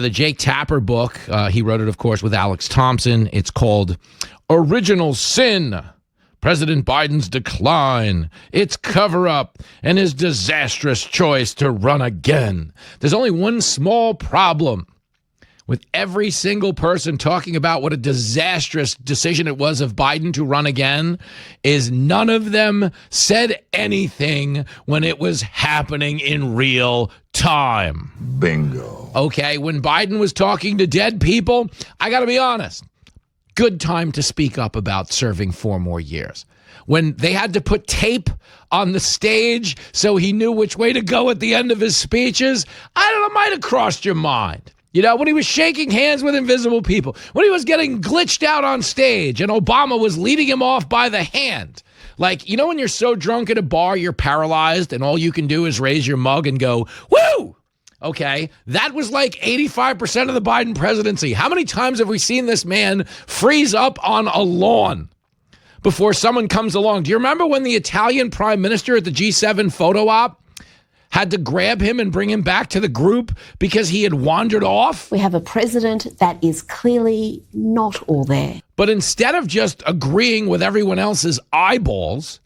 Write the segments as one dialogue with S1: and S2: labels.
S1: The Jake Tapper book, he wrote it, of course, with Alex Thompson. It's called Original Sin, President Biden's Decline, Its Cover-Up, and His Disastrous Choice to Run Again. There's only one small problem with every single person talking about what a disastrous decision it was of Biden to run again, is none of them said anything when it was happening in real time.
S2: Bingo.
S1: Okay, when Biden was talking to dead people, I got to be honest, good time to speak up about serving 4 more years. When they had to put tape on the stage so he knew which way to go at the end of his speeches, I don't know, might have crossed your mind. You know, when he was shaking hands with invisible people, when he was getting glitched out on stage and Obama was leading him off by the hand. Like, you know, when you're so drunk at a bar, you're paralyzed and all you can do is raise your mug and go, woo! Okay, that was like 85% of the Biden presidency. How many times have we seen this man freeze up on a lawn before someone comes along? Do you remember when the Italian prime minister at the G7 photo op had to grab him and bring him back to the group because he had wandered off?
S3: We have a president that is clearly not all there.
S1: But instead of just agreeing with everyone else's eyeballs,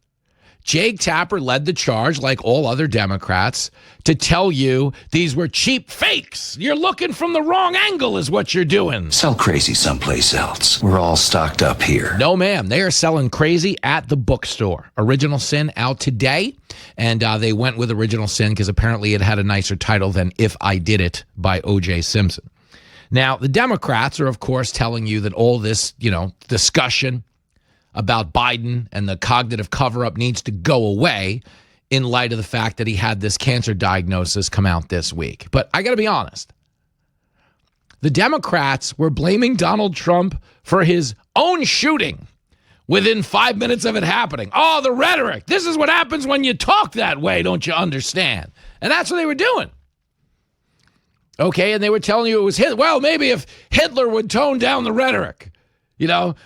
S1: Jake Tapper led the charge, like all other Democrats, to tell you these were cheap fakes. You're looking from the wrong angle is what you're doing.
S2: Sell crazy someplace else. We're all stocked up here.
S1: No, ma'am. They are selling crazy at the bookstore. Original Sin out today. And they went with Original Sin because apparently it had a nicer title than If I Did It by O.J. Simpson. Now, the Democrats are, of course, telling you that all this, discussion about Biden and the cognitive cover-up needs to go away in light of the fact that he had this cancer diagnosis come out this week. But I got to be honest. The Democrats were blaming Donald Trump for his own shooting within 5 minutes of it happening. Oh, the rhetoric. This is what happens when you talk that way, don't you understand? And that's what they were doing. Okay, and they were telling you it was Hitler. Well, maybe if Hitler would tone down the rhetoric.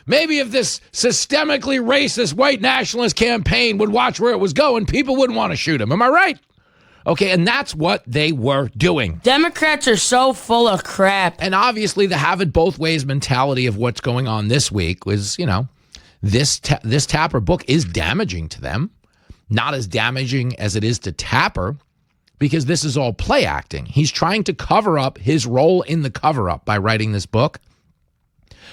S1: Maybe if this systemically racist white nationalist campaign would watch where it was going, people wouldn't want to shoot him. Am I right? Okay, and that's what they were doing.
S4: Democrats are so full of crap.
S1: And obviously the have it both ways mentality of what's going on this week was, this Tapper book is damaging to them. Not as damaging as it is to Tapper, because this is all play acting. He's trying to cover up his role in the cover-up by writing this book,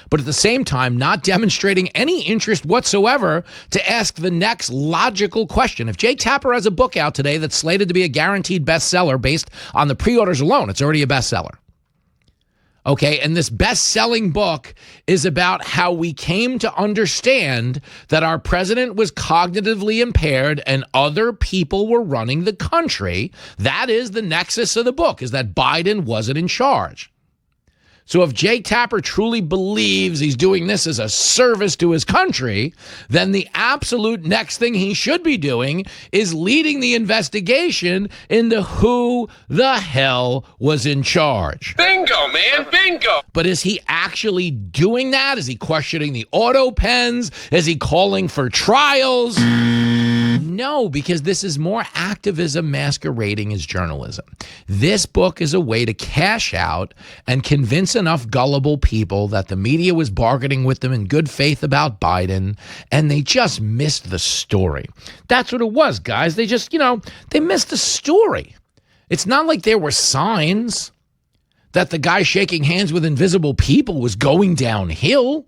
S1: but at the same time, not demonstrating any interest whatsoever to ask the next logical question. If Jake Tapper has a book out today that's slated to be a guaranteed bestseller based on the pre-orders alone, it's already a bestseller. Okay, and this best-selling book is about how we came to understand that our president was cognitively impaired and other people were running the country. That is the nexus of the book, is that Biden wasn't in charge. So if Jake Tapper truly believes he's doing this as a service to his country, then the absolute next thing he should be doing is leading the investigation into who the hell was in charge.
S5: Bingo, man, bingo.
S1: But is he actually doing that? Is he questioning the auto pens? Is he calling for trials? No, because this is more activism masquerading as journalism. This book is a way to cash out and convince enough gullible people that the media was bargaining with them in good faith about Biden, and they just missed the story. That's what it was, guys. They just, they missed the story. It's not like there were signs that the guy shaking hands with invisible people was going downhill.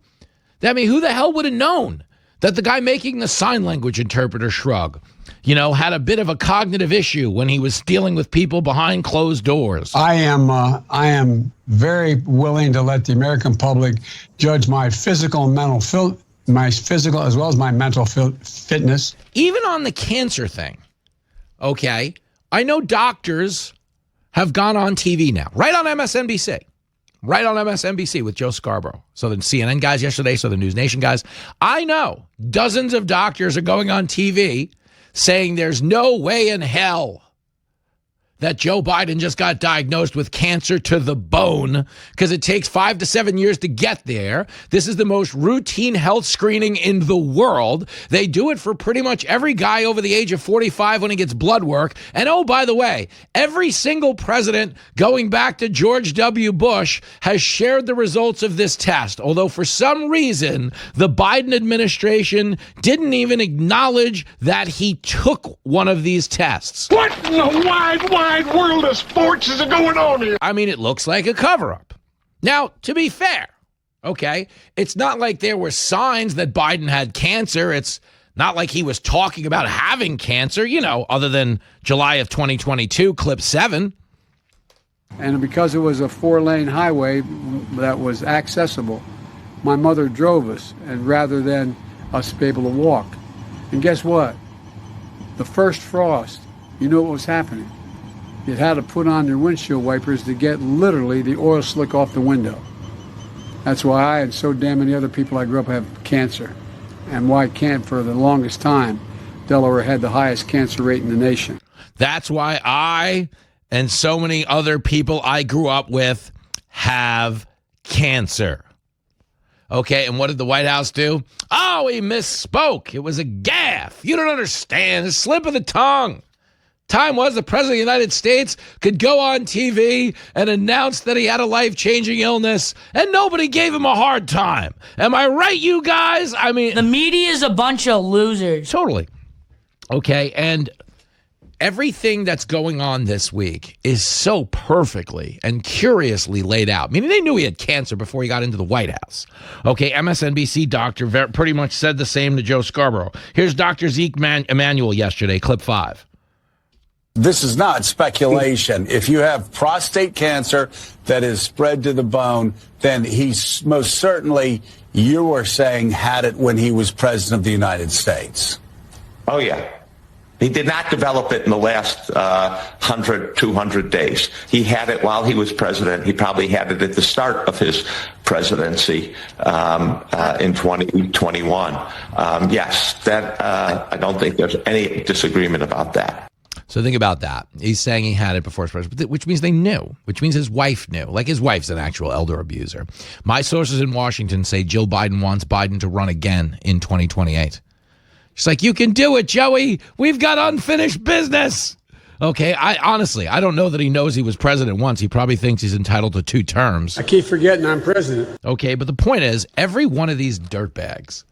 S1: I mean, who the hell would have known that the guy making the sign language interpreter shrug, had a bit of a cognitive issue when he was dealing with people behind closed doors?
S6: I am very willing to let the American public judge my physical and mental my physical as well as my mental fitness.
S1: Even on the cancer thing, okay, I know doctors have gone on TV now, right on MSNBC. Right on MSNBC with Joe Scarborough. So the CNN guys yesterday, so the News Nation guys. I know dozens of doctors are going on TV saying there's no way in hell that Joe Biden just got diagnosed with cancer to the bone because it takes 5 to 7 years to get there. This is the most routine health screening in the world. They do it for pretty much every guy over the age of 45 when he gets blood work. And oh, by the way, every single president going back to George W. Bush has shared the results of this test, although for some reason the Biden administration didn't even acknowledge that he took one of these tests.
S5: What in the wide world of sports is going on here?
S1: I mean, it looks like a cover-up. Now, to be fair, okay, it's not like there were signs that Biden had cancer. It's not like he was talking about having cancer, other than July of 2022, clip 7.
S6: And because it was a 4-lane highway that was accessible, my mother drove us, and rather than us be able to walk. And guess what? The first frost, you know what was happening? You had to put on your windshield wipers to get literally the oil slick off the window. That's why I and so damn many other people I grew up have cancer. And why can't, for the longest time, Delaware had the highest cancer rate in the nation.
S1: That's why I and so many other people I grew up with have cancer. Okay, and what did the White House do? Oh, he misspoke. It was a gaffe. You don't understand. A slip of the tongue. Time was the President of the United States could go on TV and announce that he had a life-changing illness, and nobody gave him a hard time. Am I right, you guys? I mean,
S4: The media is a bunch of losers.
S1: totally. Okay, and everything that's going on this week is so perfectly and curiously laid out. Meaning they knew he had cancer before he got into the White House. Okay, MSNBC doctor pretty much said the same to Joe Scarborough. Here's Dr. Zeke Emanuel yesterday, clip 5.
S7: This is not speculation. If you have prostate cancer that is spread to the bone, then he's most certainly, you were saying, had it when he was president of the United States.
S8: Oh, yeah. He did not develop it in the last 100, 200 days. He had it while he was president. He probably had it at the start of his presidency in 2021. Yes, that I don't think there's any disagreement about that.
S1: So think about that. He's saying he had it before his president, which means they knew, which means his wife knew. Like his wife's an actual elder abuser. My sources in Washington say Jill Biden wants Biden to run again in 2028. She's like, you can do it, Joey. We've got unfinished business. Okay, I don't know that he knows he was president once. He probably thinks he's entitled to 2 terms.
S6: I keep forgetting I'm president.
S1: Okay, but the point is, every one of these dirtbags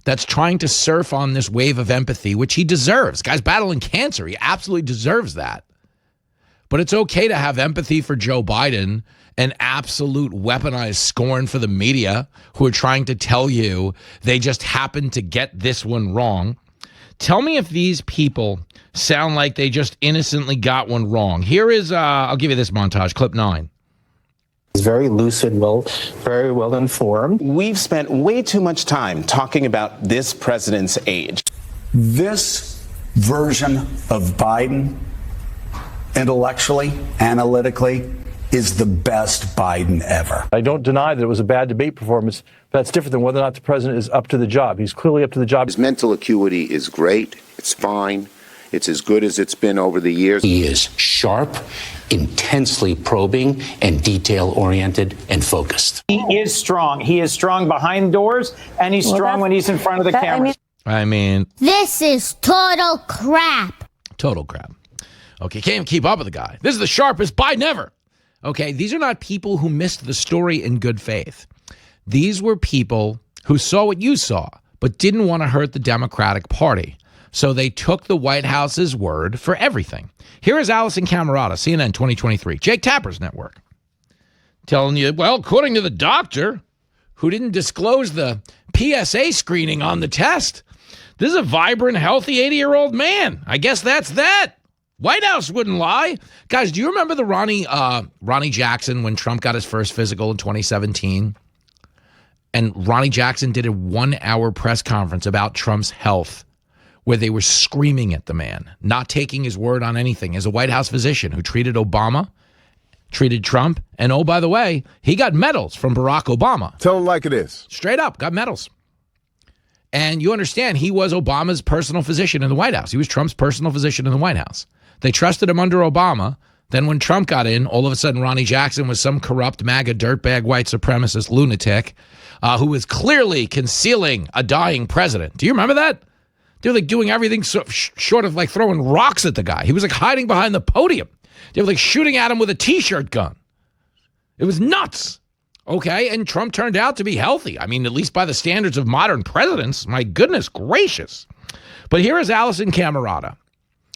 S1: that's trying to surf on this wave of empathy, which he deserves. Guy's battling cancer. He absolutely deserves that. But it's okay to have empathy for Joe Biden and absolute weaponized scorn for the media who are trying to tell you they just happened to get this one wrong. Tell me if these people sound like they just innocently got one wrong. Here is, I'll give you this montage, clip 9.
S9: He's very lucid, very well informed.
S10: We've spent way too much time talking about this president's age.
S7: This version of Biden, intellectually, analytically, is the best Biden ever.
S11: I don't deny that it was a bad debate performance. That's different than whether or not the president is up to the job. He's clearly up to the job.
S12: His mental acuity is great. It's fine. It's as good as it's been over the years.
S13: He is sharp, intensely probing, and detail-oriented and focused.
S14: He is strong. He is strong behind doors, and he's strong when he's in front of the cameras.
S1: I mean,
S15: this is total crap.
S1: Total crap. Okay, can't even keep up with the guy. This is the sharpest Biden ever. Okay, these are not people who missed the story in good faith. These were people who saw what you saw, but didn't want to hurt the Democratic Party. So they took the White House's word for everything. Here is Allison Camerata, CNN 2023, Jake Tapper's network, telling you, well, according to the doctor, who didn't disclose the PSA screening on the test, this is a vibrant, healthy 80-year-old man. I guess that's that. White House wouldn't lie. Guys, do you remember the Ronnie Jackson when Trump got his first physical in 2017? And Ronnie Jackson did a 1-hour press conference about Trump's health where they were screaming at the man, not taking his word on anything. As a White House physician who treated Obama, treated Trump, and oh, by the way, he got medals from Barack Obama.
S16: Tell him like it is.
S1: Straight up, got medals. And you understand, he was Obama's personal physician in the White House. He was Trump's personal physician in the White House. They trusted him under Obama. Then when Trump got in, all of a sudden Ronnie Jackson was some corrupt MAGA dirtbag white supremacist lunatic who was clearly concealing a dying president. Do you remember that? They were like doing everything short of like throwing rocks at the guy. He was like hiding behind the podium. They were like shooting at him with a T-shirt gun. It was nuts. Okay, and Trump turned out to be healthy. I mean, at least by the standards of modern presidents. My goodness gracious. But here is Allison Camerata.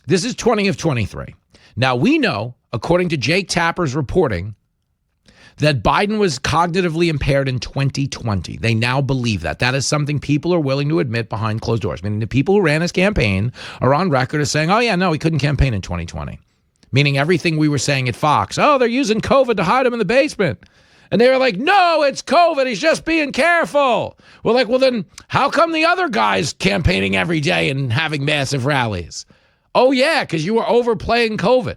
S1: This is 20 of 23. Now, we know, according to Jake Tapper's reporting, that Biden was cognitively impaired in 2020. They now believe that. That is something people are willing to admit behind closed doors. Meaning the people who ran his campaign are on record as saying, oh, yeah, no, he couldn't campaign in 2020. Meaning everything we were saying at Fox, oh, they're using COVID to hide him in the basement. And they were like, no, it's COVID. He's just being careful. We're like, well, then how come the other guys campaigning every day and having massive rallies? Oh, yeah, because you were overplaying COVID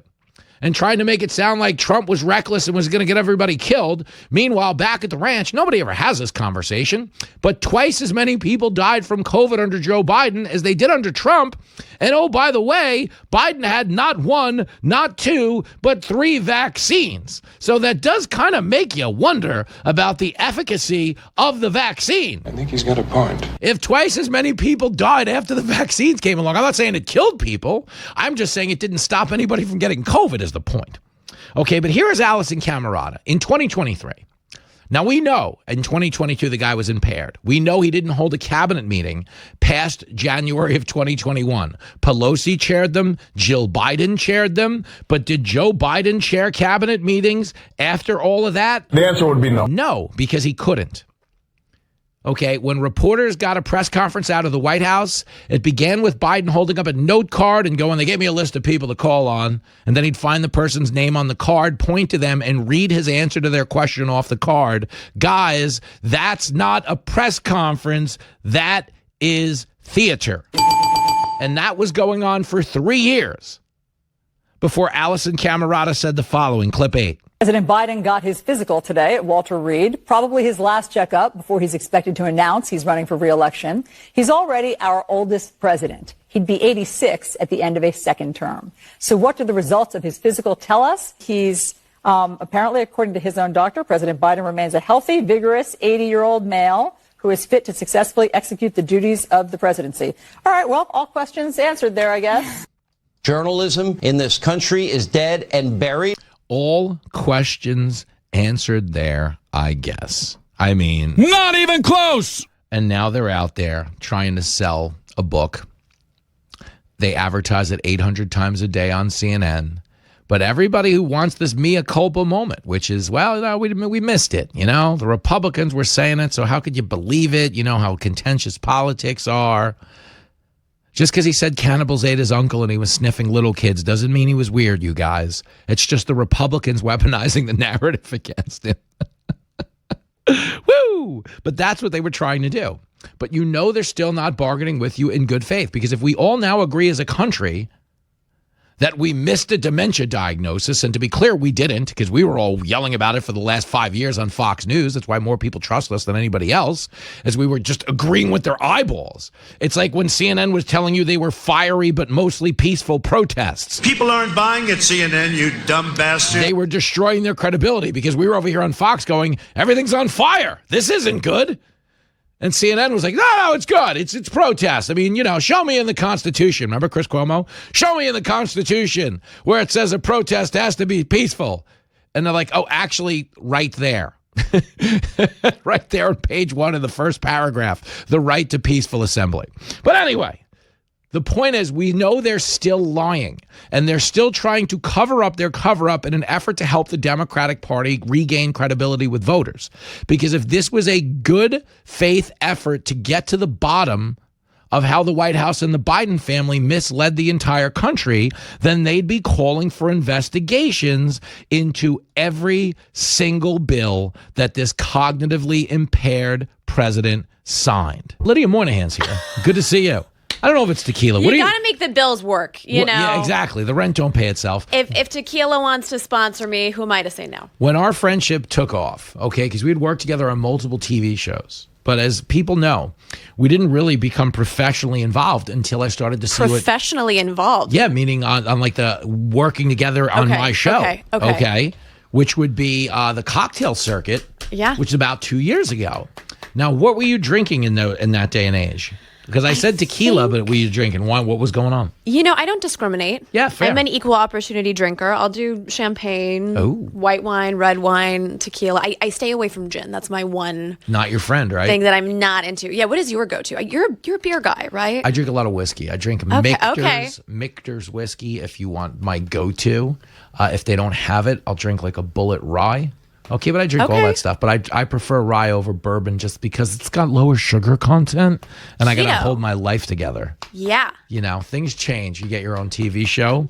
S1: and trying to make it sound like Trump was reckless and was going to get everybody killed. Meanwhile, back at the ranch, nobody ever has this conversation, but twice as many people died from COVID under Joe Biden as they did under Trump. And oh, by the way, Biden had not one, not two, but 3 vaccines. So that does kind of make you wonder about the efficacy of the vaccine.
S16: I think he's got a point.
S1: If twice as many people died after the vaccines came along, I'm not saying it killed people. I'm just saying it didn't stop anybody from getting COVID is the point. Okay, but here is Allison Camerata in 2023. Now, we know in 2022 the guy was impaired. We know he didn't hold a cabinet meeting past January of 2021. Pelosi chaired them. Jill Biden chaired them. But did Joe Biden chair cabinet meetings after all of that?
S16: The answer would be no.
S1: No, because he couldn't. Okay, when reporters got a press conference out of the White House, it began with Biden holding up a note card and going, they gave me a list of people to call on. And then he'd find the person's name on the card, point to them, and read his answer to their question off the card. Guys, that's not a press conference. That is theater. And that was going on for 3 years before Allison Camerata said the following, clip 8.
S17: President Biden got his physical today at Walter Reed, probably his last checkup before he's expected to announce he's running for re-election. He's already our oldest president. He'd be 86 at the end of a second term. So what do the results of his physical tell us? He's apparently, according to his own doctor, President Biden remains a healthy, vigorous 80-year-old male who is fit to successfully execute the duties of the presidency. All right, well, all questions answered there, I guess.
S18: Journalism in this country is dead and buried.
S1: All questions answered there, I guess. I mean,
S5: not even close.
S1: And now they're out there trying to sell a book. They advertise it 800 times a day on CNN. But everybody who wants this mea culpa moment, which is, well, no, we missed it. You know, the Republicans were saying it, so how could you believe it? You know how contentious politics are. Just because he said cannibals ate his uncle and he was sniffing little kids doesn't mean he was weird, you guys. It's just the Republicans weaponizing the narrative against him. Woo! But that's what they were trying to do. But you know they're still not bargaining with you in good faith, because if we all now agree as a country that we missed a dementia diagnosis, and to be clear, we didn't, because we were all yelling about it for the last 5 years on Fox News. That's why more people trust us than anybody else, as we were just agreeing with their eyeballs. It's like when CNN was telling you they were fiery but mostly peaceful protests.
S19: People aren't buying it, CNN, you dumb bastard.
S1: They were destroying their credibility because we were over here on Fox going, everything's on fire. This isn't good. And CNN was like, no, it's good. It's protest. I mean, you know, show me in the Constitution. Remember Chris Cuomo? Show me in the Constitution where it says a protest has to be peaceful. And they're like, oh, actually, right there. Right there on page 1 of the first paragraph, the right to peaceful assembly. But anyway, the point is, we know they're still lying, and they're still trying to cover up their cover-up in an effort to help the Democratic Party regain credibility with voters. Because if this was a good faith effort to get to the bottom of how the White House and the Biden family misled the entire country, then they'd be calling for investigations into every single bill that this cognitively impaired president signed. Lydia Moynihan's here. Good to see you. I don't know if it's tequila.
S20: You got to make the bills work, you know.
S1: Yeah, exactly. The rent don't pay itself.
S20: If tequila wants to sponsor me, who am I to say no?
S1: When our friendship took off, okay, because we had worked together on multiple TV shows But as people know, we didn't really become professionally involved until I started to see
S20: Professionally involved?
S1: Yeah, meaning on like the working together on my show. Okay. Which would be the cocktail circuit.
S20: Yeah.
S1: Which is about 2 years ago. Now, what were you drinking in that day and age? Because I said tequila, but were you drinking wine? What was going on?
S20: You know, I don't discriminate.
S1: Yeah, fair.
S20: I'm an equal opportunity drinker. I'll do champagne, white wine, red wine, tequila. I stay away from gin. That's my one
S1: Not your friend, right?
S20: thing that I'm not into. Yeah, what is your go-to? You're a beer guy, right?
S1: I drink a lot of whiskey. I drink Michter's whiskey if you want my go-to. If they don't have it, I'll drink like a Bullet Rye. Okay, but I drink all that stuff. But I prefer rye over bourbon just because it's got lower sugar content, and I got to hold my life together.
S20: Yeah.
S1: You know, things change. You get your own TV show.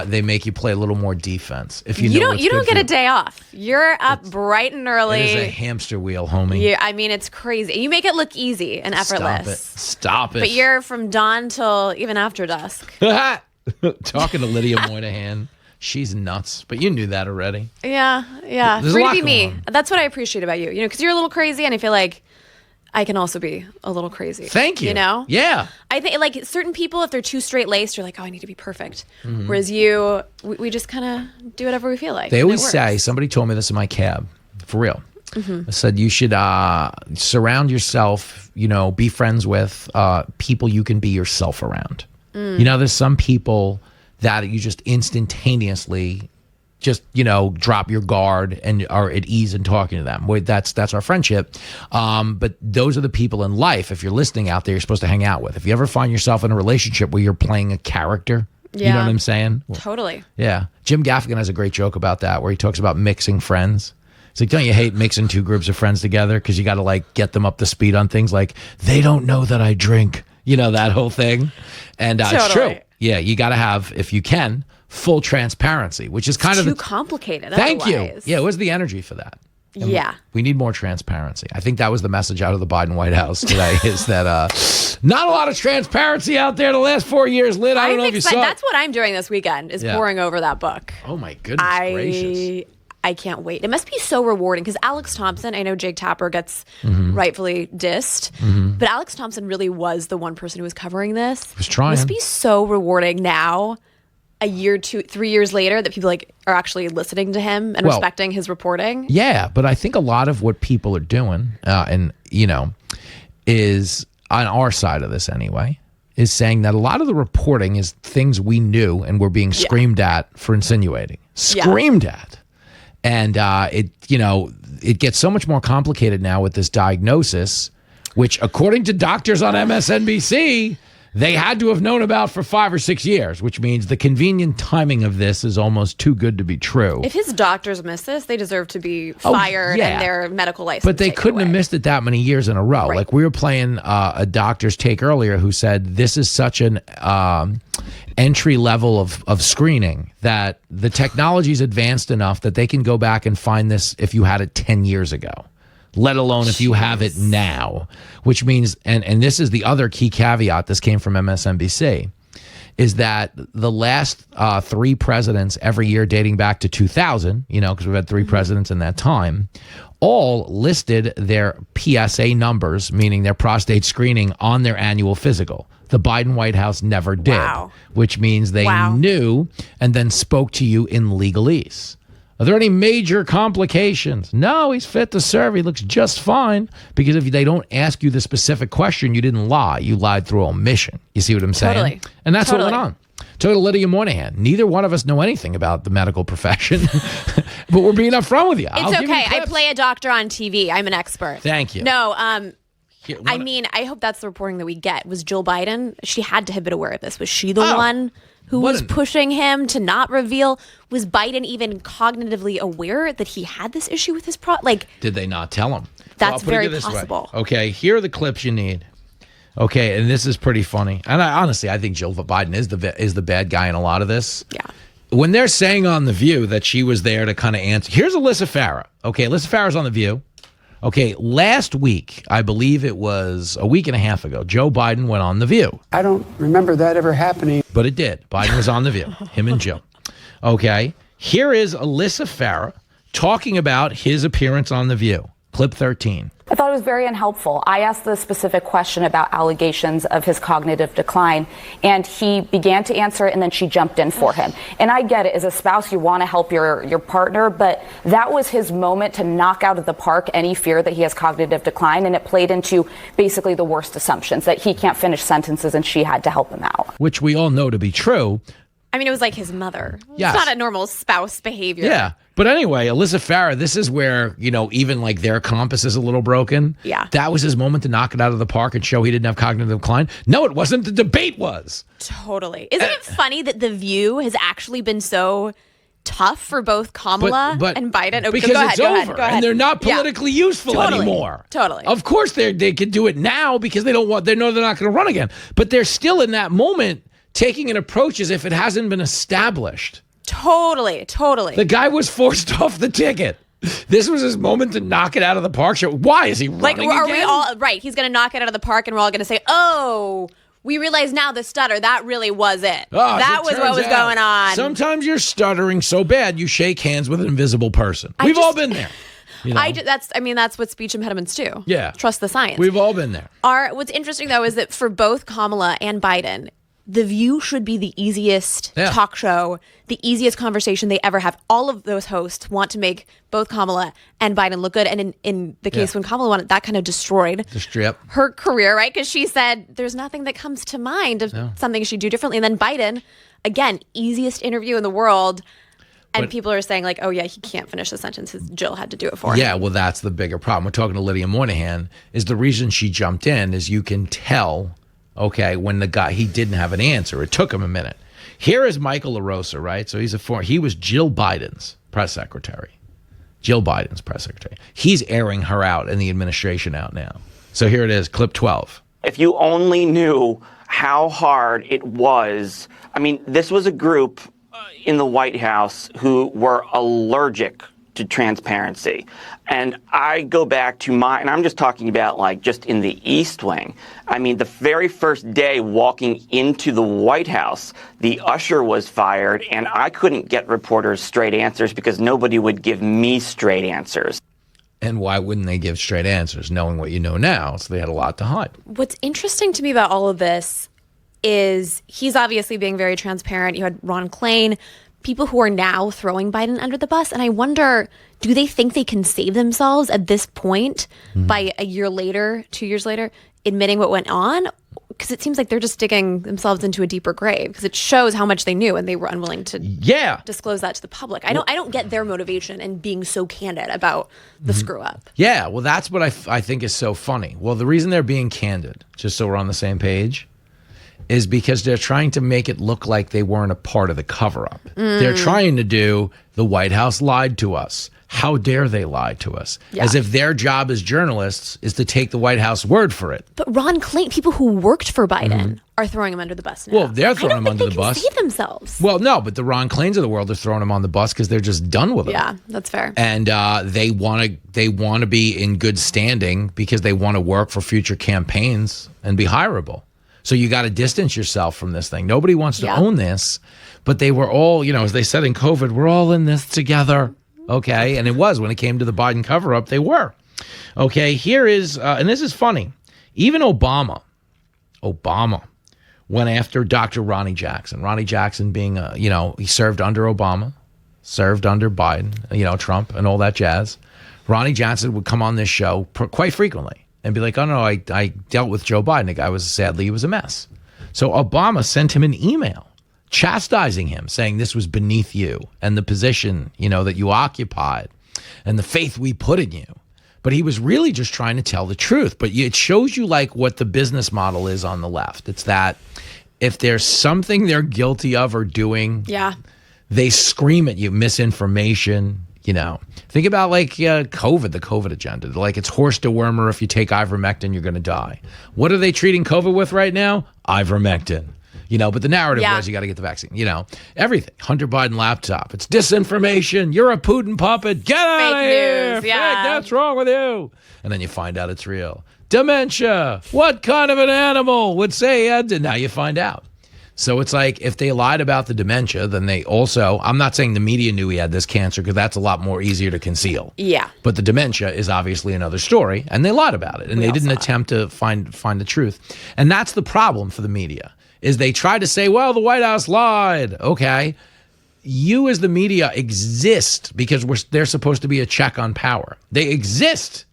S1: They make you play a little more defense. If you know
S20: you don't get a day off. You're up bright and early.
S1: It is a hamster wheel, homie.
S20: Yeah, I mean, it's crazy. You make it look easy and effortless.
S1: Stop it.
S20: But you're from dawn till even after dusk.
S1: Talking to Lydia Moynihan. She's nuts, but you knew that already.
S20: Yeah.
S1: There's
S20: Free
S1: a lot
S20: to be me.
S1: going on.
S20: That's what I appreciate about you. You know, because you're a little crazy, and I feel like I can also be a little crazy.
S1: Thank you.
S20: You know?
S1: Yeah.
S20: I think like certain people, if they're too straight laced, you're like, oh, I need to be perfect.
S1: Mhm.
S20: Whereas you, we just kind of do whatever we feel like.
S1: They
S20: and it
S1: always
S20: works.
S1: say, somebody told me this in my cab, for real.
S20: Mhm.
S1: I said, you should surround yourself, be friends with people you can be yourself around.
S20: Mm.
S1: You know, there's some people that you just instantaneously drop your guard and are at ease in talking to them. That's our friendship. But those are the people in life, if you're listening out there, you're supposed to hang out with. If you ever find yourself in a relationship where you're playing a character, you know what I'm saying?
S20: Totally.
S1: Yeah. Jim Gaffigan has a great joke about that where he talks about mixing friends. It's like, don't you hate mixing two groups of friends together? Because you got to like get them up to speed on things like, they don't know that I drink, that whole thing. And it's true. Yeah, you got to have, if you can, full transparency, which is kind of
S20: too complicated.
S1: Thank
S20: otherwise.
S1: you. Yeah, where's the energy for that? And
S20: Yeah.
S1: we need more transparency. I think that was the message out of the Biden White House today is that not a lot of transparency out there the last 4 years, Lynn. I don't know if you saw it.
S20: That's what I'm doing this weekend is pouring over that book.
S1: Oh my goodness gracious.
S20: I can't wait. It must be so rewarding because Alex Thompson, I know Jake Tapper gets rightfully dissed, but Alex Thompson really was the one person who was covering this.
S1: He was trying.
S20: It must be so rewarding now, a year, 2-3 years later, that people are actually listening to him and respecting his reporting.
S1: Yeah, but I think a lot of what people are doing, is on our side of this anyway, is saying that a lot of the reporting is things we knew and were being screamed at for insinuating. Screamed at. And it gets so much more complicated now with this diagnosis, which according to doctors on MSNBC, they had to have known about for 5 or 6 years, which means the convenient timing of this is almost too good to be true.
S20: If his doctors miss this, they deserve to be fired and their medical license
S1: But they
S20: taken
S1: couldn't have
S20: away.
S1: missed it that many years in a row. Like we were playing a doctor's take earlier who said this is such an entry level of screening that the technology's advanced enough that they can go back and find this if you had it 10 years ago, let alone if you have it now, which means, and this is the other key caveat, this came from MSNBC, is that the last 3 presidents every year dating back to 2000, because we've had 3 presidents in that time, all listed their PSA numbers, meaning their prostate screening, on their annual physical. The Biden White House never did, which means they knew and then spoke to you in legalese. Are there any major complications? No, he's fit to serve. He looks just fine. Because if they don't ask you the specific question, you didn't lie. You lied through omission. You see what I'm saying?
S20: Totally.
S1: And that's what went on. Talk to Lydia Moynihan. Neither one of us know anything about the medical profession, but we're being upfront with you.
S20: It's okay. I play a doctor on TV. I'm an expert.
S1: Thank you.
S20: No, I mean, I hope that's the reporting that we get. Was Jill Biden, she had to have been aware of this. Was she the one who was pushing him to not reveal? Was Biden even cognitively aware that he had this issue with his
S1: Did they not tell him?
S20: That's
S1: I'll put it
S20: very
S1: this way.
S20: possible.
S1: Okay, here are the clips you need. Okay, and this is pretty funny. And I think Jill Biden is the bad guy in a lot of this.
S20: Yeah.
S1: When they're saying on The View that she was there to kind of answer. Here's Alyssa Farah. Okay, Alyssa Farah's on The View. Okay, last week, I believe it was a week and a half ago, Joe Biden went on The View.
S6: I don't remember that ever happening.
S1: But it did. Biden was on The View, him and Jill. Okay, here is Alyssa Farah talking about his appearance on The View. Clip 13.
S16: I thought it was very unhelpful. I asked the specific question about allegations of his cognitive decline, and he began to answer it, and then she jumped in for him. And I get it. As a spouse, you want to help your partner, but that was his moment to knock out of the park any fear that he has cognitive decline, and it played into basically the worst assumptions, that he can't finish sentences and she had to help him out.
S1: Which we all know to be true.
S20: I mean, it was like his mother.
S1: Yes.
S20: It's not a normal spouse behavior.
S1: Yeah. But anyway, Alyssa Farah, this is where, even like their compass is a little broken.
S20: Yeah.
S1: That was his moment to knock it out of the park and show he didn't have cognitive decline. No, it wasn't. The debate was.
S20: Totally. Isn't it funny that The View has actually been so tough for both Kamala and Biden? Oh,
S1: because
S20: go ahead,
S1: it's
S20: go
S1: over,
S20: ahead, go ahead.
S1: and they're not politically useful anymore.
S20: Totally.
S1: Of course, they can do it now because they know they're not going to run again. But they're still in that moment taking an approach as if it hasn't been established.
S20: Totally.
S1: The guy was forced off the ticket. This was his moment to knock it out of the park. Why is he running
S20: are
S1: again?
S20: we all right? He's going to knock it out of the park, and we're all going to say, "Oh, we realize now the stutter. That really was it. That was what was going on."
S1: Sometimes you're stuttering so bad you shake hands with an invisible person. We've all been there.
S20: That's what speech impediments do.
S1: Yeah,
S20: trust the science.
S1: We've all been there.
S20: What's interesting though is that for both Kamala and Biden, The View should be the easiest talk show, the easiest conversation they ever have. All of those hosts want to make both Kamala and Biden look good. And in the case when Kamala won it, that kind of destroyed her career, right? Because she said there's nothing that comes to mind of something she'd do differently. And then Biden, again, easiest interview in the world. And people are saying like, oh, yeah, he can't finish the sentence. Jill had to do it for him.
S1: Yeah, well, that's the bigger problem. We're talking to Lydia Moynihan. Is the reason she jumped in is you can tell, okay, when the guy, he didn't have an answer. It took him a minute. Here is Michael LaRosa, right? So he was Jill Biden's press secretary. He's airing her out and the administration out now. So here it is, clip 12.
S21: If you only knew how hard it was. I mean, this was a group in the White House who were allergic to transparency. And I go back to and I'm just talking about like just in the East Wing. I mean, the very first day walking into the White House, the usher was fired and I couldn't get reporters straight answers because nobody would give me straight answers.
S1: And why wouldn't they give straight answers, knowing what you know now? So they had a lot to hide.
S20: What's interesting to me about all of this is he's obviously being very transparent. You had Ron Klain, people who are now throwing Biden under the bus. And I wonder, do they think they can save themselves at this point by a year later, 2 years later, admitting what went on? Because it seems like they're just digging themselves into a deeper grave because it shows how much they knew and they were unwilling to disclose that to the public. I don't get their motivation in being so candid about the screw up.
S1: Yeah, well, that's what I think is so funny. Well, the reason they're being candid, just so we're on the same page, is because they're trying to make it look like they weren't a part of the cover-up. They're trying to do, the White House lied to us. How dare they lie to us? Yeah. As if their job as journalists is to take the White House word for it.
S20: But Ron Klain, people who worked for Biden are throwing him under the bus now.
S1: Well, they're throwing him under the bus.
S20: They can save themselves.
S1: Well, no, but the Ron Klains of the world are throwing him on the bus because they're just done with him.
S20: Yeah, that's fair.
S1: And they want to be in good standing because they want to work for future campaigns and be hireable. So you got to distance yourself from this thing. Nobody wants to own this, but they were all, as they said in COVID, we're all in this together. Okay. And it was when it came to the Biden cover up, they were. Okay. Here is, and this is funny. Even Obama went after Dr. Ronnie Jackson. Ronnie Jackson being, he served under Obama, served under Biden, Trump and all that jazz. Ronnie Jackson would come on this show quite frequently and be like, oh, no, I dealt with Joe Biden. The guy he was a mess. So Obama sent him an email chastising him, saying this was beneath you and the position, that you occupied and the faith we put in you. But he was really just trying to tell the truth. But it shows you like what the business model is on the left. It's that if there's something they're guilty of or doing, they scream at you, misinformation. Think about like COVID, the COVID agenda. Like it's horse dewormer. If you take ivermectin, you're going to die. What are they treating COVID with right now? Ivermectin. But the narrative was you got to get the vaccine. Everything. Hunter Biden laptop. It's disinformation. You're a Putin puppet. Get out of here.
S20: News, yeah.
S1: That's wrong with you. And then you find out it's real. Dementia. What kind of an animal would say? And now you find out. So it's like if they lied about the dementia, then they also, I'm not saying the media knew he had this cancer because that's a lot more easier to conceal.
S20: Yeah.
S1: But the dementia is obviously another story, and they lied about it, and they didn't attempt to find the truth. And that's the problem for the media, is they try to say, well, the White House lied. Okay. You as the media exist because they're supposed to be a check on power. They exist.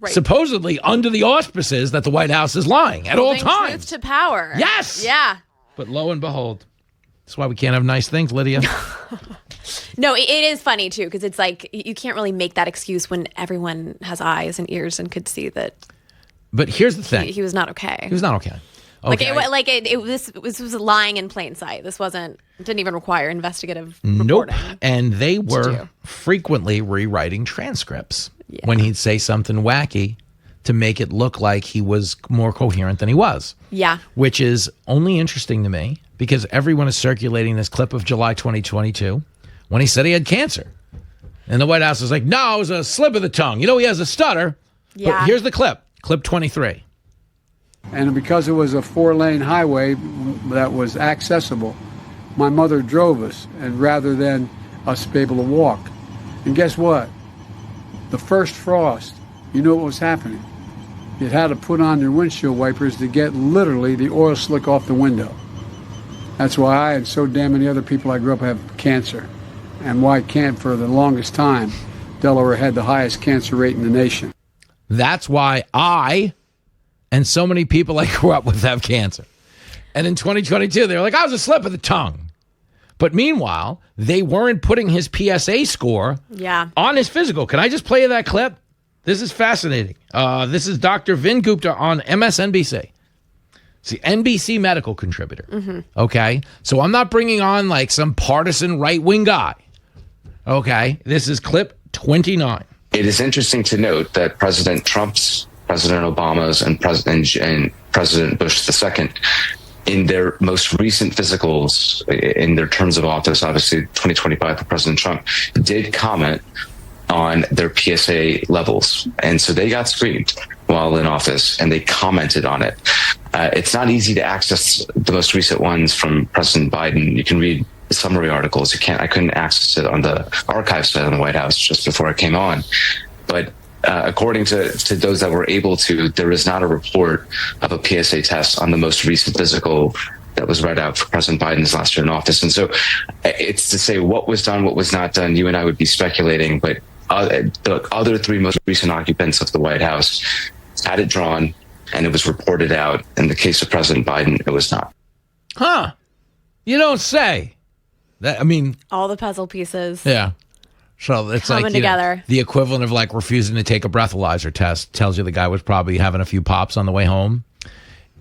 S1: Right. Supposedly under the auspices that the White House is lying at all times.
S20: Truth to power.
S1: Yes.
S20: Yeah.
S1: But lo and behold, that's why we can't have nice things, Lydia.
S20: No, it is funny, too, because it's like you can't really make that excuse when everyone has eyes and ears and could see that.
S1: But here's the thing.
S20: He was not okay.
S1: He was not okay.
S20: This was lying in plain sight. This didn't even require investigative
S1: nope.
S20: reporting.
S1: And they were frequently rewriting transcripts when he'd say something wacky to make it look like he was more coherent than he was.
S20: Yeah.
S1: Which is only interesting to me because everyone is circulating this clip of July 2022 when he said he had cancer. And the White House was like, no, it was a slip of the tongue. You know, he has a stutter.
S20: Yeah.
S1: But here's the clip. Clip 23.
S6: And because it was a 4-lane highway that was accessible, my mother drove us, and rather than us be able to walk. And guess what? The first frost, you know what was happening? You had to put on your windshield wipers to get literally the oil slick off the window. That's why I and so damn many other people I grew up have cancer. And why can't, for the longest time, Delaware had the highest cancer rate in the nation.
S1: That's why I and so many people I grew up with have cancer. And in 2022, they were like, I was a slip of the tongue. But meanwhile, they weren't putting his PSA score on his physical. Can I just play you that clip? This is fascinating. This is Dr. Vin Gupta on MSNBC. It's the NBC medical contributor. Mm-hmm. Okay? So I'm not bringing on like some partisan right-wing guy. Okay? This is clip 29.
S3: It is interesting to note that President Trump's, President Obama's, and President Bush II, in their most recent physicals, in their terms of office, obviously 2025 for President Trump, did comment on their PSA levels. And so they got screened while in office, and they commented on it. It's not easy to access the most recent ones from President Biden. You can read summary articles. I couldn't access it on the archive site on the White House just before I came on. But according to those that were able to, there is not a report of a PSA test on the most recent physical that was read out for President Biden's last year in office. And so it's to say what was done, what was not done. You and I would be speculating, but the other three most recent occupants of the White House had it drawn, and it was reported out. In the case of President Biden, it was not.
S1: Huh. You don't say. That, I mean,
S20: all the puzzle pieces.
S1: Yeah. So it's
S20: coming
S1: like
S20: together.
S1: The equivalent of like refusing to take a breathalyzer test tells you the guy was probably having a few pops on the way home.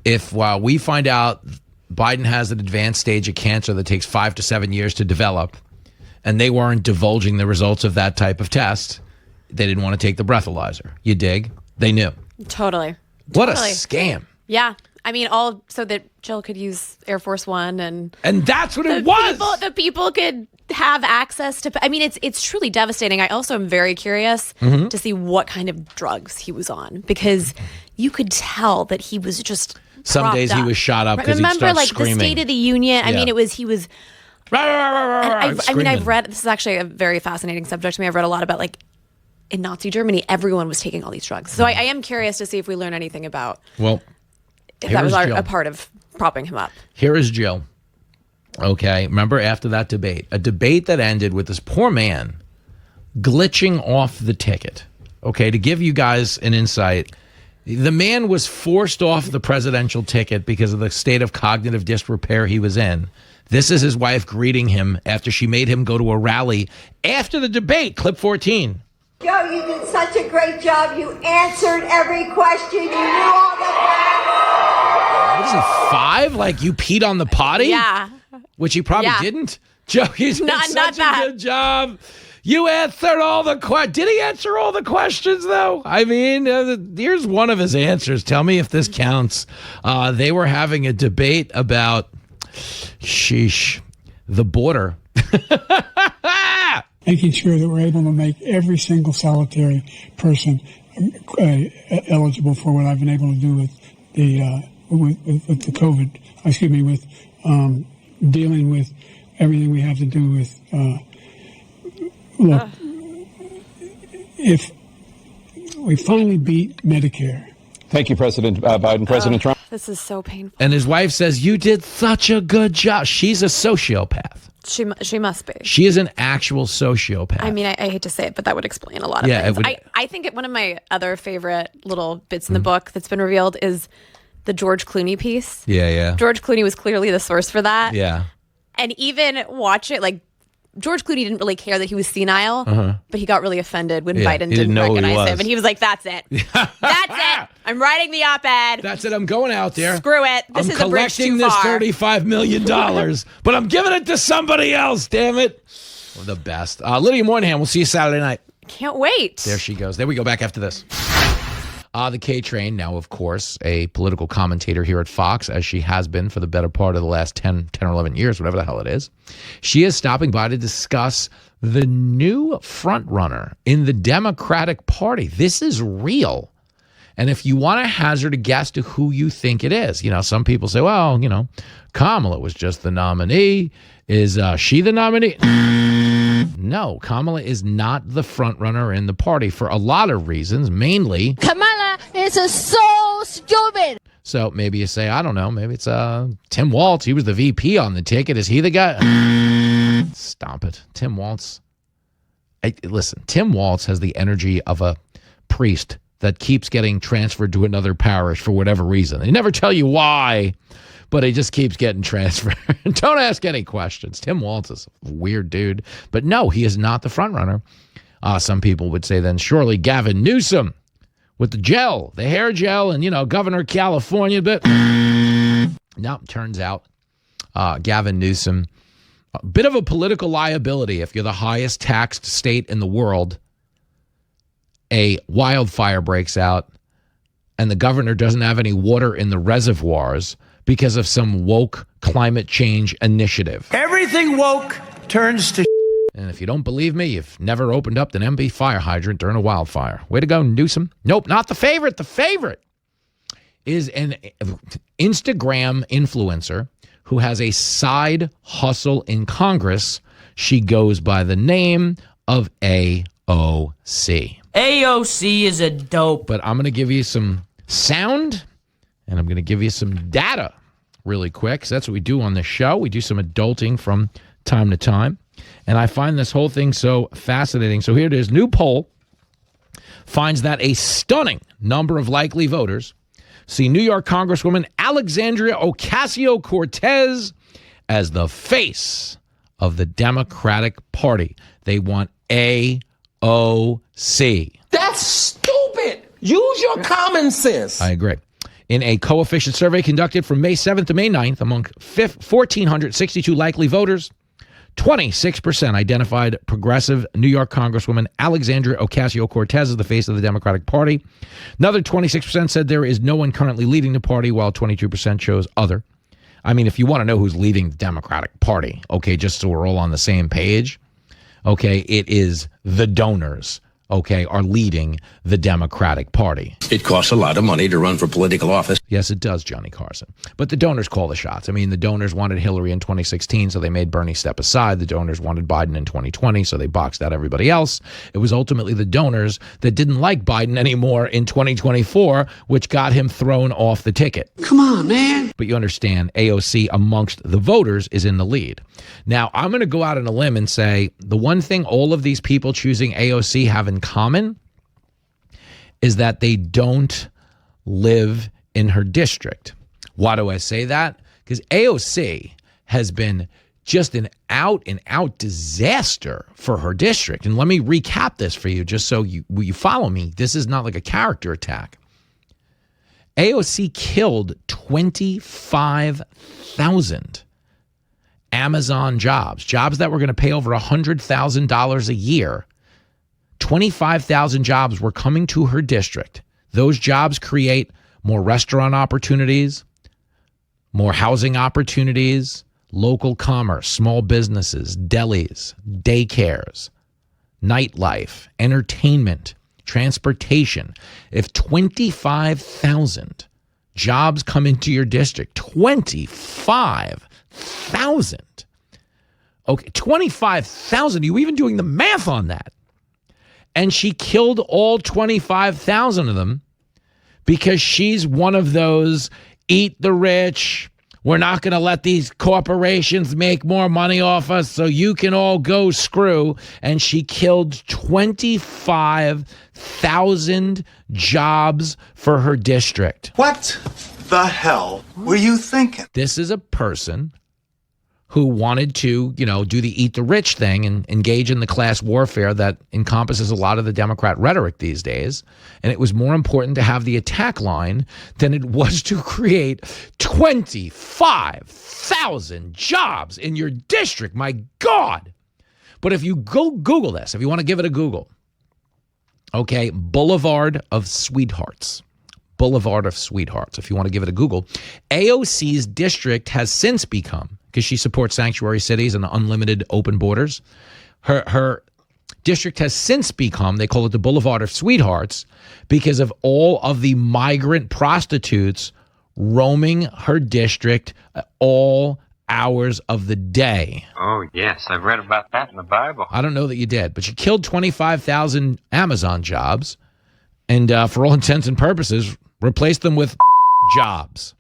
S1: If while we find out Biden has an advanced stage of cancer that takes 5 to 7 years to develop, and they weren't divulging the results of that type of test, they didn't want to take the breathalyzer. You dig? They knew.
S20: Totally.
S1: What a scam.
S20: Yeah. I mean, all so that Jill could use Air Force One, and
S1: that's what it was.
S20: The people could have access to. I mean, it's truly devastating. I also am very curious to see what kind of drugs he was on, because you could tell that he was just.
S1: Some days he was shot up because he'd start
S20: like
S1: screaming.
S20: The State of the Union. I mean, he was. I mean, I've read. This is actually a very fascinating subject to me. I've read a lot about like. In Nazi Germany, everyone was taking all these drugs. So I am curious to see if we learn anything about.
S1: Well.
S20: If that was a part of propping him up.
S1: Here is Jill. Okay. Remember after that debate, a debate that ended with this poor man glitching off the ticket. Okay. To give you guys an insight, the man was forced off the presidential ticket because of the state of cognitive disrepair he was in. This is his wife greeting him after she made him go to a rally after the debate. Clip 14.
S22: Joe, you did such a great job. You answered every question. You knew all the facts.
S1: What is he, 5? Like you peed on the potty?
S20: Yeah.
S1: Which he probably didn't. Joe, he's did such a good job. You answered all the questions. Did he answer all the questions, though? I mean, here's one of his answers. Tell me if this counts. They were having a debate about, the border.
S23: Making sure that we're able to make every single solitary person eligible for what I've been able to do with the with the COVID. Excuse me, with dealing with everything we have to do with. Look, if we finally beat Medicare.
S2: Thank you, President Biden, President Trump.
S20: This is so painful.
S1: And his wife says, you did such a good job. She's a sociopath.
S20: She must be.
S1: She is an actual sociopath.
S20: I mean, I hate to say it, but that would explain a lot of things. I think one of my other favorite little bits in the book that's been revealed is the George Clooney piece.
S1: Yeah.
S20: George Clooney was clearly the source for that.
S1: Yeah.
S20: And even watch it, like, George Clooney didn't really care that he was senile, but he got really offended when Biden didn't recognize him. And he was like, that's it. That's it. I'm writing the op-ed.
S1: That's it. I'm going out there.
S20: Screw it. This is a bridge too
S1: far.
S20: far.
S1: I'm collecting this $35 million, but I'm giving it to somebody else, damn it. The best. Lydia Moynihan, we'll see you Saturday night.
S20: Can't wait.
S1: There she goes. There we go, back after this. The K-Train, now, of course, a political commentator here at Fox, as she has been for the better part of the last 10 or 11 years, whatever the hell it is. She is stopping by to discuss the new frontrunner in the Democratic Party. This is real. And if you want to hazard a guess to who you think it is, some people say, well, Kamala was just the nominee. Is she the nominee? No, Kamala is not the frontrunner in the party for a lot of reasons, mainly
S15: Kamala is so stupid.
S1: So maybe you say, I don't know, maybe it's Tim Walz. He was the VP on the ticket. Is he the guy? Stop it. Tim Walz. Listen, Tim Walz has the energy of a priest that keeps getting transferred to another parish for whatever reason. They never tell you why, but he just keeps getting transferred. Don't ask any questions. Tim Walz is a weird dude. But no, he is not the frontrunner. Some people would say then surely Gavin Newsom with the gel, the hair gel, and, Governor of California. But no, turns out Gavin Newsom, a bit of a political liability if you're the highest taxed state in the world. A wildfire breaks out and the governor doesn't have any water in the reservoirs because of some woke climate change initiative.
S18: Everything woke turns to
S1: And if you don't believe me, you've never opened up an empty fire hydrant during a wildfire. Way to go, Newsom. Nope, not the favorite. The favorite is an Instagram influencer who has a side hustle in Congress. She goes by the name of AOC.
S18: AOC is a dope.
S1: But I'm going to give you some sound and I'm going to give you some data really quick. So that's what we do on this show. We do some adulting from time to time. And I find this whole thing so fascinating. So here it is. New poll finds that a stunning number of likely voters see New York Congresswoman Alexandria Ocasio-Cortez as the face of the Democratic Party. They want AOC.
S18: That's stupid. Use your common sense.
S1: I agree. In a coefficient survey conducted from May 7th to May 9th among 1,462 likely voters, 26% identified progressive New York Congresswoman Alexandria Ocasio-Cortez as the face of the Democratic Party. Another 26% said there is no one currently leading the party, while 22% chose other. I mean, if you want to know who's leading the Democratic Party, okay, just so we're all on the same page, okay, it is the donors, okay, are leading the Democratic Party.
S4: It costs a lot of money to run for political office.
S1: Yes, it does, Johnny Carson. But the donors call the shots. I mean, the donors wanted Hillary in 2016, so they made Bernie step aside. The donors wanted Biden in 2020, so they boxed out everybody else. It was ultimately the donors that didn't like Biden anymore in 2024, which got him thrown off the ticket.
S18: Come on, man.
S1: But you understand, AOC amongst the voters is in the lead. Now, I'm going to go out on a limb and say the one thing all of these people choosing AOC have in common is that they don't live in her district. Why do I say that? Because AOC has been just an out-and-out disaster for her district. And let me recap this for you just so you follow me. This is not like a character attack. AOC killed 25,000 Amazon jobs that were going to pay over $100,000 a year. 25,000 jobs were coming to her district. Those jobs create more restaurant opportunities, more housing opportunities, local commerce, small businesses, delis, daycares, nightlife, entertainment, transportation. If 25,000 jobs come into your district, 25,000 25,000. Okay, 25,000. You even doing the math on that? And she killed all 25,000 of them because she's one of those eat the rich. We're not going to let these corporations make more money off us, so you can all go screw. And she killed 25,000 jobs for her district.
S19: What the hell were you thinking?
S1: This is a person who wanted to, do the eat the rich thing and engage in the class warfare that encompasses a lot of the Democrat rhetoric these days. And it was more important to have the attack line than it was to create 25,000 jobs in your district. My God. But if you go Google this, if you want to give it a Google, okay, Boulevard of Sweethearts. Boulevard of Sweethearts, if you want to give it a Google. AOC's district has since become, because she supports sanctuary cities and unlimited open borders, her district has since become, they call it the Boulevard of Sweethearts, because of all of the migrant prostitutes roaming her district at all hours of the day.
S8: Oh, yes, I've read about that in the Bible.
S1: I don't know that you did, but she killed 25,000 Amazon jobs and for all intents and purposes, replaced them with jobs.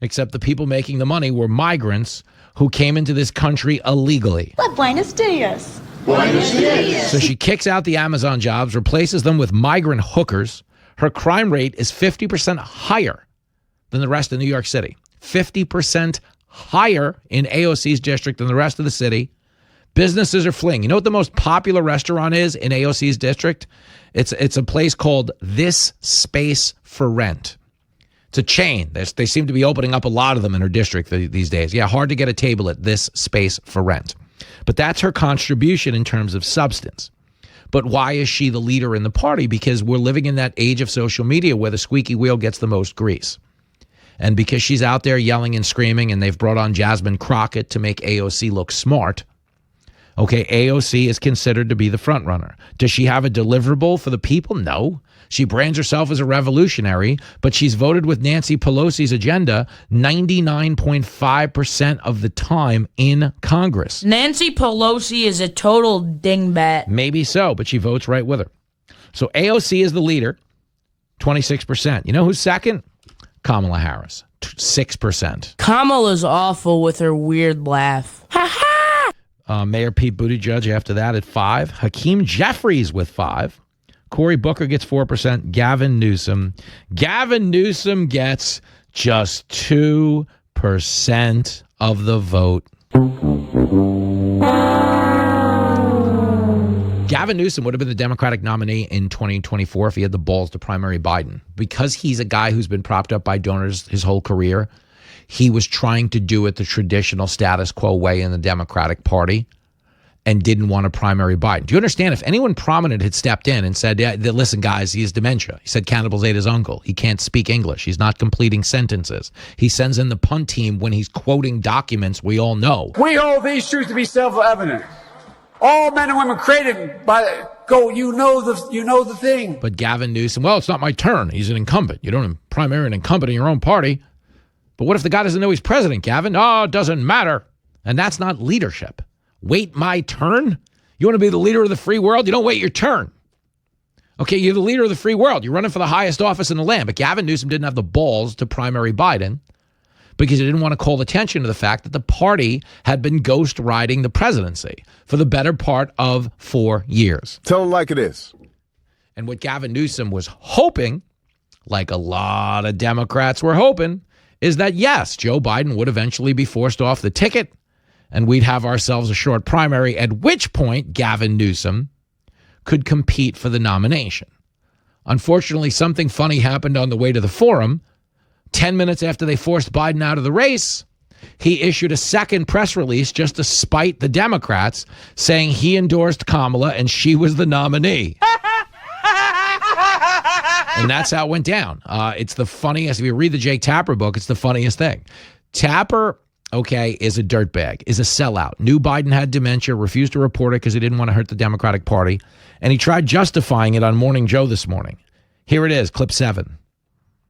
S1: Except the people making the money were migrants who came into this country illegally.
S15: Buenos dias.
S1: Buenos dias. So she kicks out the Amazon jobs, replaces them with migrant hookers. Her crime rate is 50% higher than the rest of New York City. 50% higher in AOC's district than the rest of the city. Businesses are fleeing. You know what the most popular restaurant is in AOC's district? It's a place called This Space for Rent. It's a chain. They seem to be opening up a lot of them in her district these days. Yeah, hard to get a table at This Space for Rent. But that's her contribution in terms of substance. But why is she the leader in the party? Because we're living in that age of social media where the squeaky wheel gets the most grease. And because she's out there yelling and screaming, and they've brought on Jasmine Crockett to make AOC look smart, okay, AOC is considered to be the front runner. Does she have a deliverable for the people? No. She brands herself as a revolutionary, but she's voted with Nancy Pelosi's agenda 99.5% of the time in Congress.
S9: Nancy Pelosi is a total dingbat.
S1: Maybe so, but she votes right with her. So AOC is the leader, 26%. You know who's second? Kamala Harris, 6%.
S9: Kamala's awful with her weird laugh.
S1: Mayor Pete Buttigieg after that at 5%. Hakeem Jeffries with 5%. Cory Booker gets 4%. Gavin Newsom gets just 2% of the vote. Gavin Newsom would have been the Democratic nominee in 2024 if he had the balls to primary Biden. Because he's a guy who's been propped up by donors his whole career, he was trying to do it the traditional status quo way in the Democratic Party and didn't want to primary Biden. Do you understand? If anyone prominent had stepped in and said, yeah, listen, guys, he has dementia. He said cannibals ate his uncle. He can't speak English. He's not completing sentences. He sends in the punt team when he's quoting documents we all know.
S6: We hold these truths to be self-evident. All men and women created by you know the thing.
S1: But Gavin Newsom, well, it's not my turn. He's an incumbent. You don't primary an incumbent in your own party. But what if the guy doesn't know he's president, Gavin? Oh, it doesn't matter. And that's not leadership. Wait my turn? You want to be the leader of the free world? You don't wait your turn. Okay, you're the leader of the free world. You're running for the highest office in the land. But Gavin Newsom didn't have the balls to primary Biden because he didn't want to call attention to the fact that the party had been ghost riding the presidency for the better part of 4 years.
S10: Tell him like it is.
S1: And what Gavin Newsom was hoping, like a lot of Democrats were hoping, is that, yes, Joe Biden would eventually be forced off the ticket and we'd have ourselves a short primary, at which point Gavin Newsom could compete for the nomination. Unfortunately, something funny happened on the way to the forum. 10 minutes after they forced Biden out of the race, he issued a second press release just to spite the Democrats, saying he endorsed Kamala and she was the nominee. And that's how it went down. It's the funniest. If you read the Jake Tapper book, it's the funniest thing. Tapper, okay, is a dirtbag, is a sellout. Knew Biden had dementia, refused to report it because he didn't want to hurt the Democratic Party. And he tried justifying it on Morning Joe this morning. Here it is, clip 7.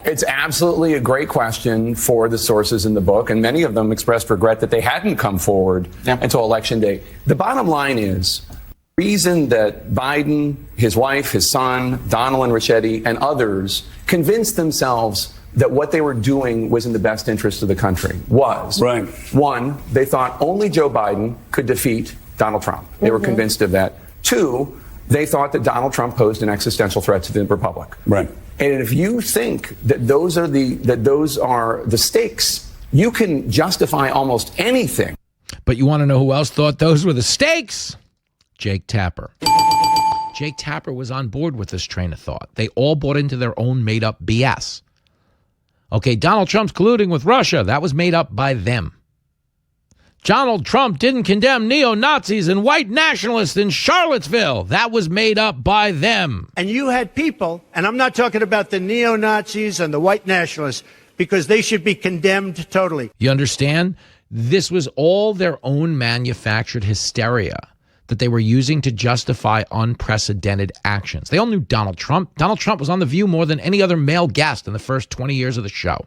S2: It's absolutely a great question for the sources in the book, and many of them expressed regret that they hadn't come forward until Election Day. The bottom line is, the reason that Biden, his wife, his son, Donald and Ricchetti, and others convinced themselves that what they were doing was in the best interest of the country was, one, they thought only Joe Biden could defeat Donald Trump. They were convinced of that. Two, they thought that Donald Trump posed an existential threat to the republic. Right. And if you think that those are the stakes, you can justify almost anything.
S1: But you want to know who else thought those were the stakes? Jake Tapper. Jake Tapper was on board with this train of thought. They all bought into their own made-up BS. Okay, Donald Trump's colluding with Russia. That was made up by them. Donald Trump didn't condemn neo-Nazis and white nationalists in Charlottesville. That was made up by them.
S7: And you had people, and I'm not talking about the neo-Nazis and the white nationalists, because they should be condemned totally.
S1: You understand? This was all their own manufactured hysteria that they were using to justify unprecedented actions. They all knew Donald Trump. Donald Trump was on The View more than any other male guest in the first 20 years of the show.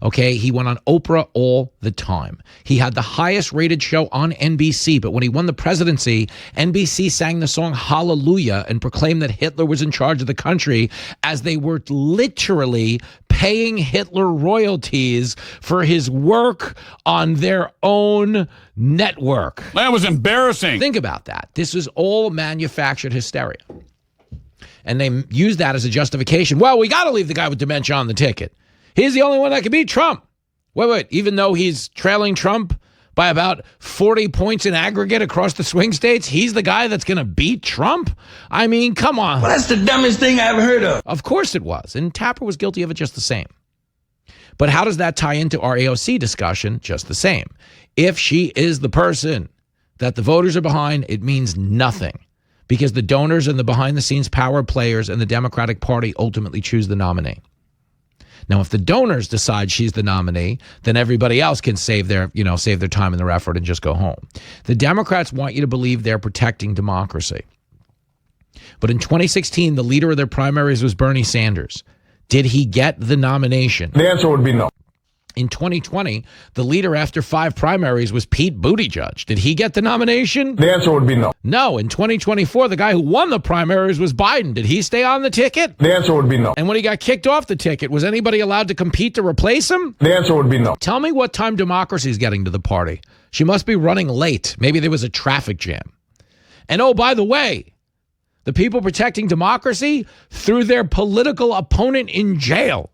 S1: Okay, he went on Oprah all the time. He had the highest rated show on NBC, but when he won the presidency, NBC sang the song Hallelujah and proclaimed that Hitler was in charge of the country, as they were literally paying Hitler royalties for his work on their own network.
S5: That was embarrassing.
S1: Think about that. This was all manufactured hysteria. And they used that as a justification. Well, we got to leave the guy with dementia on the ticket. He's the only one that can beat Trump. Wait, even though he's trailing Trump by about 40 points in aggregate across the swing states, he's the guy that's going to beat Trump? I mean, come on.
S18: Well, that's the dumbest thing I ever heard of.
S1: Of course it was. And Tapper was guilty of it just the same. But how does that tie into our AOC discussion? Just the same. If she is the person that the voters are behind, it means nothing, because the donors and the behind-the-scenes power players in the Democratic Party ultimately choose the nominee. Now, if the donors decide she's the nominee, then everybody else can save their time and their effort and just go home. The Democrats want you to believe they're protecting democracy. But in 2016, the leader of their primaries was Bernie Sanders. Did he get the nomination?
S2: The answer would be no.
S1: In 2020, the leader after 5 primaries was Pete Buttigieg. Did he get the nomination?
S2: The answer would be no.
S1: No. In 2024, the guy who won the primaries was Biden. Did he stay on the ticket?
S2: The answer would be no.
S1: And when he got kicked off the ticket, was anybody allowed to compete to replace him?
S2: The answer would be no.
S1: Tell me what time Democracy is getting to the party. She must be running late. Maybe there was a traffic jam. And oh, by the way, the people protecting democracy threw their political opponent in jail.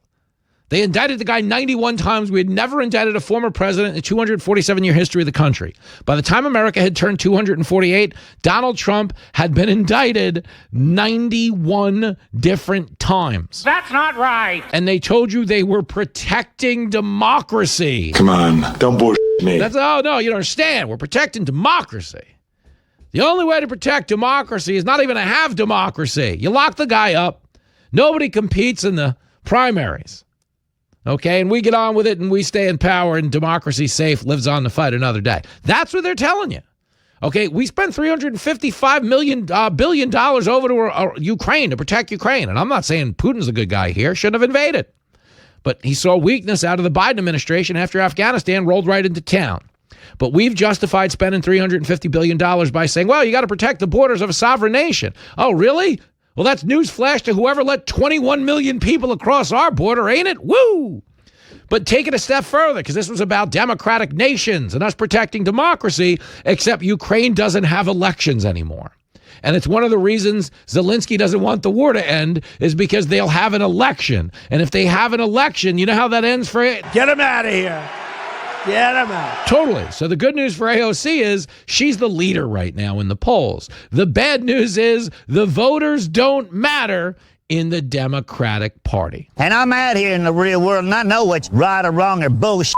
S1: They indicted the guy 91 times. We had never indicted a former president in the 247-year history of the country. By the time America had turned 248, Donald Trump had been indicted 91 different times.
S5: That's not right.
S1: And they told you they were protecting democracy.
S19: Come on, don't bullshit me.
S1: Oh, no, you don't understand. We're protecting democracy. The only way to protect democracy is not even to have democracy. You lock the guy up. Nobody competes in the primaries. Okay, and we get on with it and we stay in power and democracy safe, lives on to fight another day. That's what they're telling you. Okay, we spent $355 billion over to Ukraine to protect Ukraine. And I'm not saying Putin's a good guy here, shouldn't have invaded. But he saw weakness out of the Biden administration after Afghanistan rolled right into town. But we've justified spending $350 billion by saying, well, you got to protect the borders of a sovereign nation. Oh, really? Well, that's newsflash to whoever let 21 million people across our border, ain't it? Woo! But take it a step further, because this was about democratic nations and us protecting democracy, except Ukraine doesn't have elections anymore. And it's one of the reasons Zelensky doesn't want the war to end, is because they'll have an election. And if they have an election, you know how that ends for it?
S7: Get him out of here. Get him out.
S1: Totally. So the good news for AOC is she's the leader right now in the polls. The bad news is the voters don't matter in the Democratic Party.
S10: And I'm out here in the real world, and I know what's right or wrong or bullshit.